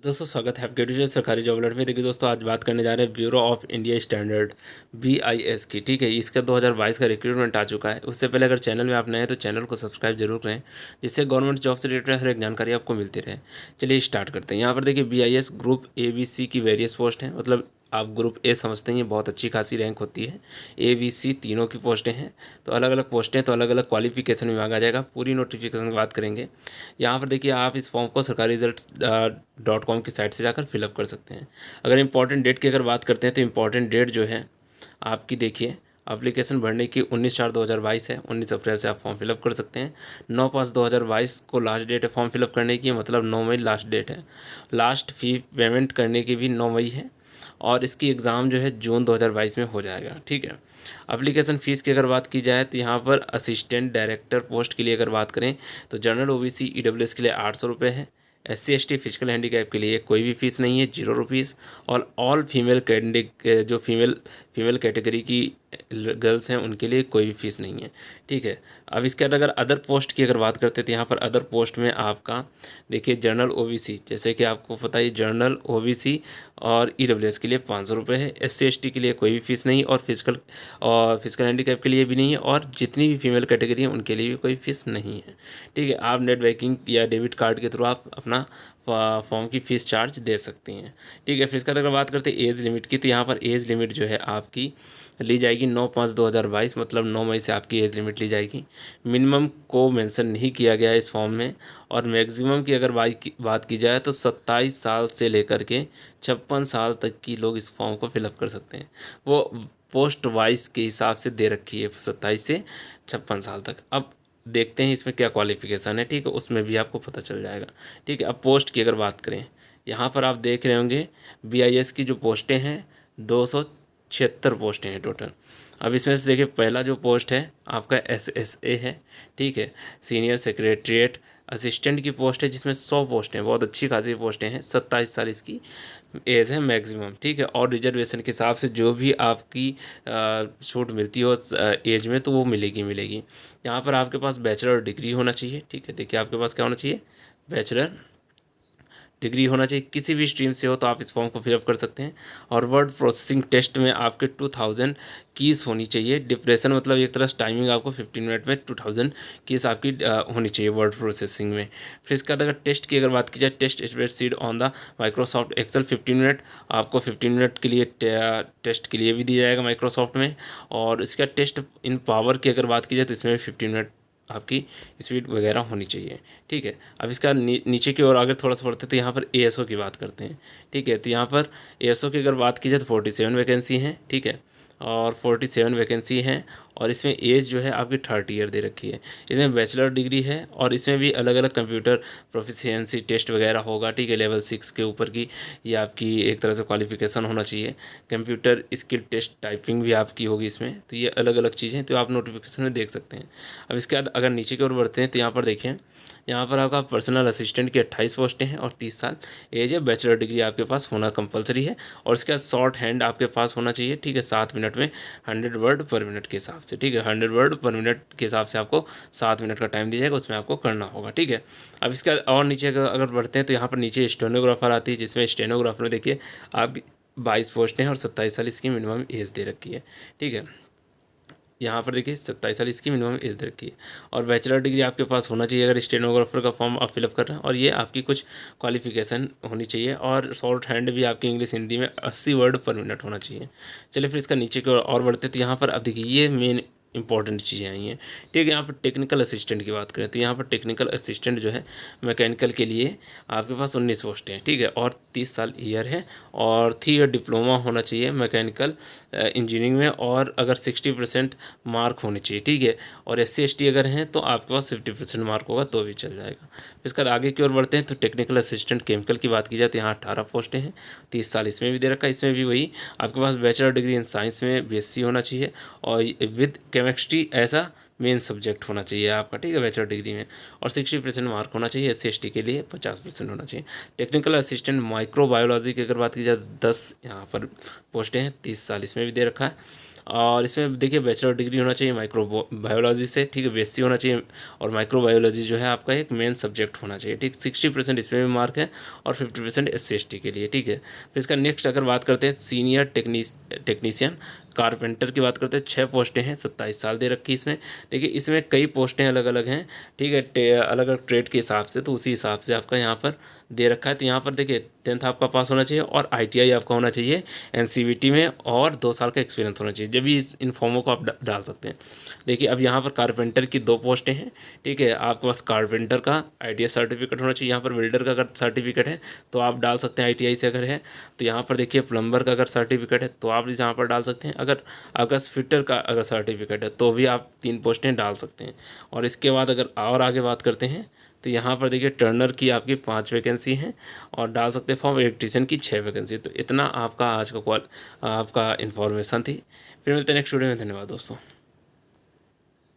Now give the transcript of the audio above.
दोस्तों स्वागत है आपके यूट्यूब सरकारी जॉब अलर्ट में। देखिए दोस्तों, आज बात करने जा रहे हैं bureau of India standard BIS की। ठीक है, इसका 2022 का रिक्रूटमेंट आ चुका है। उससे पहले अगर चैनल में आप नए हैं तो चैनल को सब्सक्राइब जरूर करें, जिससे गवर्नमेंट जॉब से रिलेटेड हर एक जानकारी आपको मिलती रहे। चलिए स्टार्ट करते हैं। यहाँ पर देखिए BIS ग्रुप ABC की वेरियस पोस्ट हैं, मतलब आप ग्रुप ए समझते हैं, ये बहुत अच्छी खासी रैंक होती है। ABC तीनों की पोस्टें हैं, तो अलग अलग पोस्टें, तो अलग अलग क्वालिफिकेशन में मांगा जाएगा। पूरी नोटिफिकेशन की बात करेंगे। यहाँ पर देखिए, आप इस फॉर्म को सरकारी रिजल्ट.com की साइट से जाकर फिलअप कर सकते हैं। अगर इंपॉर्टेंट डेट की अगर बात करते हैं तो इंपॉर्टेंट डेट जो है आपकी, देखिए एप्लीकेशन भरने की 19/4/2022 है। 19 अप्रैल से आप फॉर्म फिलअप कर सकते हैं। 9/5/2022 को लास्ट डेट है फॉर्म फिलअप करने की, मतलब 9 मई लास्ट डेट है। लास्ट फी पेमेंट करने की भी 9 मई है, और इसकी एग्ज़ाम जो है जून 2022 में हो जाएगा। ठीक है, एप्लीकेशन फ़ीस की अगर बात की जाए तो यहाँ पर असिस्टेंट डायरेक्टर पोस्ट के लिए अगर बात करें तो जनरल OBC EWS के लिए 800 रुपये है। SC ST फिजिकल हैंडीकैप के लिए कोई भी फीस नहीं है, 0 रुपीज़। और ऑल फीमेल कैंडिडेट जो फीमेल कैटेगरी की गर्ल्स हैं उनके लिए कोई भी फीस नहीं है। ठीक है, अब इसके बाद अगर अदर पोस्ट की अगर बात करते हैं तो यहाँ पर अदर पोस्ट में आपका देखिए जनरल OBC, जैसे कि आपको पता है जनरल OBC और EWS के लिए 500 रुपये है। SC ST के लिए कोई भी फीस नहीं, और फिजिकल हैंडीकैप के लिए भी नहीं है, और जितनी भी फीमेल कैटेगरी है उनके लिए भी कोई फीस नहीं है। ठीक है, आप नेट बैंकिंग या डेबिट कार्ड के थ्रू आप अपना फॉर्म की फ़ीस चार्ज दे सकती हैं। ठीक है, फिर इसका अगर बात करते हैं एज लिमिट की, तो यहाँ पर एज लिमिट जो है आपकी ली जाएगी 9/5/2022, मतलब 9 मई से आपकी एज लिमिट ली जाएगी। मिनिमम को मेंशन नहीं किया गया है इस फॉर्म में, और मैक्सिमम की अगर बात की जाए तो 27 साल से लेकर के 56 साल तक की लोग इस फॉर्म को फिलअप कर सकते हैं। वो पोस्ट वाइज के हिसाब से दे रखी है, 27 से 56 साल तक। अब देखते हैं इसमें क्या क्वालिफिकेशन है। ठीक है, उसमें भी आपको पता चल जाएगा। ठीक है, अब पोस्ट की अगर बात करें, यहाँ पर आप देख रहे होंगे BIS की जो पोस्टें हैं 276 पोस्टें हैं टोटल। अब इसमें से देखिए, पहला जो पोस्ट है आपका SSA है। ठीक है, सीनियर सेक्रेटरीट असिस्टेंट की पोस्ट है, जिसमें 100 पोस्टें, बहुत अच्छी खासी पोस्टें हैं। 27 साल इसकी एज है मैक्सिमम। ठीक है, और रिजर्वेशन के हिसाब से जो भी आपकी छूट मिलती हो एज में, तो वो मिलेगी। यहाँ पर आपके पास बैचलर डिग्री होना चाहिए। ठीक है, देखिए आपके पास क्या होना चाहिए, बैचलर डिग्री होना चाहिए। किसी भी स्ट्रीम से हो तो आप इस फॉर्म को फिलअप कर सकते हैं। और वर्ड प्रोसेसिंग टेस्ट में आपके 2000 कीज़ होनी चाहिए। डिप्रेशन मतलब एक तरह से टाइमिंग आपको 15 मिनट में 2000 कीज़ आपकी होनी चाहिए वर्ड प्रोसेसिंग में। फिर इसके बाद अगर टेस्ट की अगर बात की जाए, test spreadsheet on the Microsoft Excel 15 minute, आपको 15 मिनट के लिए टेस्ट के लिए भी दिया जाएगा माइक्रोसॉफ्ट में। और इसका टेस्ट इन पावर की अगर बात की जाए तो इसमें भी 15 मिनट आपकी स्पीड वगैरह होनी चाहिए। ठीक है, अब इसका नीचे की ओर आगे थोड़ा सा बढ़ते तो यहाँ पर ASO की बात करते हैं। ठीक है, तो यहाँ पर ASO की अगर बात की जाए तो 47 वैकेंसी हैं। ठीक है, और 47 वैकेंसी हैं, और इसमें एज जो है आपकी 30 ईयर दे रखी है। इसमें बैचलर डिग्री है, और इसमें भी अलग अलग कंप्यूटर प्रोफिशिएंसी टेस्ट वगैरह होगा। ठीक है, लेवल 6 के ऊपर की ये आपकी एक तरह से क्वालिफिकेशन होना चाहिए। कंप्यूटर स्किल टेस्ट टाइपिंग भी आपकी होगी इसमें। तो ये अलग अलग चीज़ें तो आप नोटिफिकेशन में देख सकते हैं। अब इसके बाद अगर नीचे की ओर बढ़ते हैं तो यहाँ पर देखें, यहाँ पर आपका पर्सनल असिस्टेंट की 28 पोस्टें हैं और 30 साल एज है। बैचलर डिग्री आपके पास होना कंपलसरी है, और इसके बाद शॉर्ट हैंड आपके पास होना चाहिए। ठीक है, 7 मिनट में 100 वर्ड पर मिनट के हिसाब से। ठीक है, 100 वर्ड पर मिनट के हिसाब से आपको 7 मिनट का टाइम दिया जाएगा, उसमें आपको करना होगा। ठीक है, अब इसके बाद और नीचे अगर बढ़ते हैं तो यहाँ पर नीचे स्टेनोग्राफर आती है, जिसमें स्टेनोग्राफर में देखिए आपकी 22 पोस्टें हैं और 27 साल इसकी मिनिमम एज दे रखी है। ठीक है, यहाँ पर देखिए 27 साल इसकी मिनिमम एज दे रखी है, और बैचलर डिग्री आपके पास होना चाहिए अगर स्टेनोग्राफर का फॉर्म आप फिलअप कर रहे हैं, और ये आपकी कुछ क्वालिफिकेशन होनी चाहिए। और शॉर्ट हैंड भी आपकी इंग्लिश हिंदी में 80 वर्ड पर मिनट होना चाहिए। चलिए फिर इसका नीचे की ओर और बढ़ते तो यहाँ पर अब देखिए ये मेन इंपॉर्टेंट चीज़ें आई हैं। ठीक है, यहाँ पर टेक्निकल असिस्टेंट की बात करें तो यहाँ पर टेक्निकल असिस्टेंट जो है मैकेनिकल के लिए आपके पास 19 पोस्टें हैं। ठीक है, और 30 साल ईयर है, और 3 ईयर डिप्लोमा होना चाहिए मैकेनिकल इंजीनियरिंग में, और अगर 60% मार्क होने चाहिए। ठीक है, और SC ST अगर हैं तो आपके पास 50% मार्क होगा तो भी चल जाएगा। इसके बाद आगे की ओर बढ़ते हैं तो टेक्निकल असिस्टेंट केमिकल की बात की जाए तो यहाँ 18 पोस्टें हैं, 30 साल इसमें भी दे रखा है। इसमें भी वही आपके पास बैचलर डिग्री इन साइंस में BSc होना चाहिए, और विद केमिस्ट्री ऐसा मेन सब्जेक्ट होना चाहिए आपका। ठीक है, बैचलर डिग्री में, और 60% मार्क होना चाहिए। SC ST के लिए 50% होना चाहिए। टेक्निकल असिस्टेंट माइक्रोबायोलॉजी की अगर बात की जाए 10 यहाँ पर पोस्टें हैं, 30 साल इसमें भी दे रखा है, और इसमें देखिए बैचलर डिग्री होना चाहिए माइक्रो बायोलॉजी से, ठीक है, बीएससी होना चाहिए। और माइक्रो बायोलॉजी जो है आपका एक मेन सब्जेक्ट होना चाहिए, ठीक। 60% इसमें भी मार्क है और 50% SC/ST के लिए, ठीक है। फिर इसका नेक्स्ट अगर बात करते हैं सीनियर टेक्नीशियन कारपेंटर की बात करते हैं, 6 पोस्टें हैं, 27 साल दे रखी इसमें। देखिए इसमें कई पोस्टें अलग अलग हैं, ठीक है, अलग अलग ट्रेड के हिसाब से, तो उसी हिसाब से आपका यहाँ पर दे रखा है। तो यहाँ पर देखिए 10th आपका पास होना चाहिए और ITI आपका होना चाहिए NCVT में, और 2 साल का एक्सपीरियंस होना चाहिए, जब भी इन फॉर्मों को आप डाल सकते हैं। देखिए अब यहाँ पर कारपेंटर की 2 पोस्टें हैं, ठीक है। आपके पास कारपेंटर का ITI सर्टिफिकेट होना चाहिए। यहाँ पर वेल्डर का अगर सर्टिफिकेट है तो आप डाल सकते हैं ITI से अगर है तो। यहाँ पर देखिए प्लम्बर का अगर सर्टिफिकेट है तो आप इस यहाँ पर डाल सकते हैं। अगर आपका फिटर का अगर सर्टिफिकेट है तो भी आप 3 पोस्टें डाल सकते हैं। और इसके बाद अगर और आगे बात करते हैं तो यहाँ पर देखिए टर्नर की आपकी 5 वैकेंसी हैं और डाल सकते हैं फॉर्म। इलेक्ट्रीशियन की 6 वैकेंसी। तो इतना आपका आज का आपका इन्फॉर्मेशन थी। फिर मिलते हैं नेक्स्ट वीडियो में। धन्यवाद दोस्तों।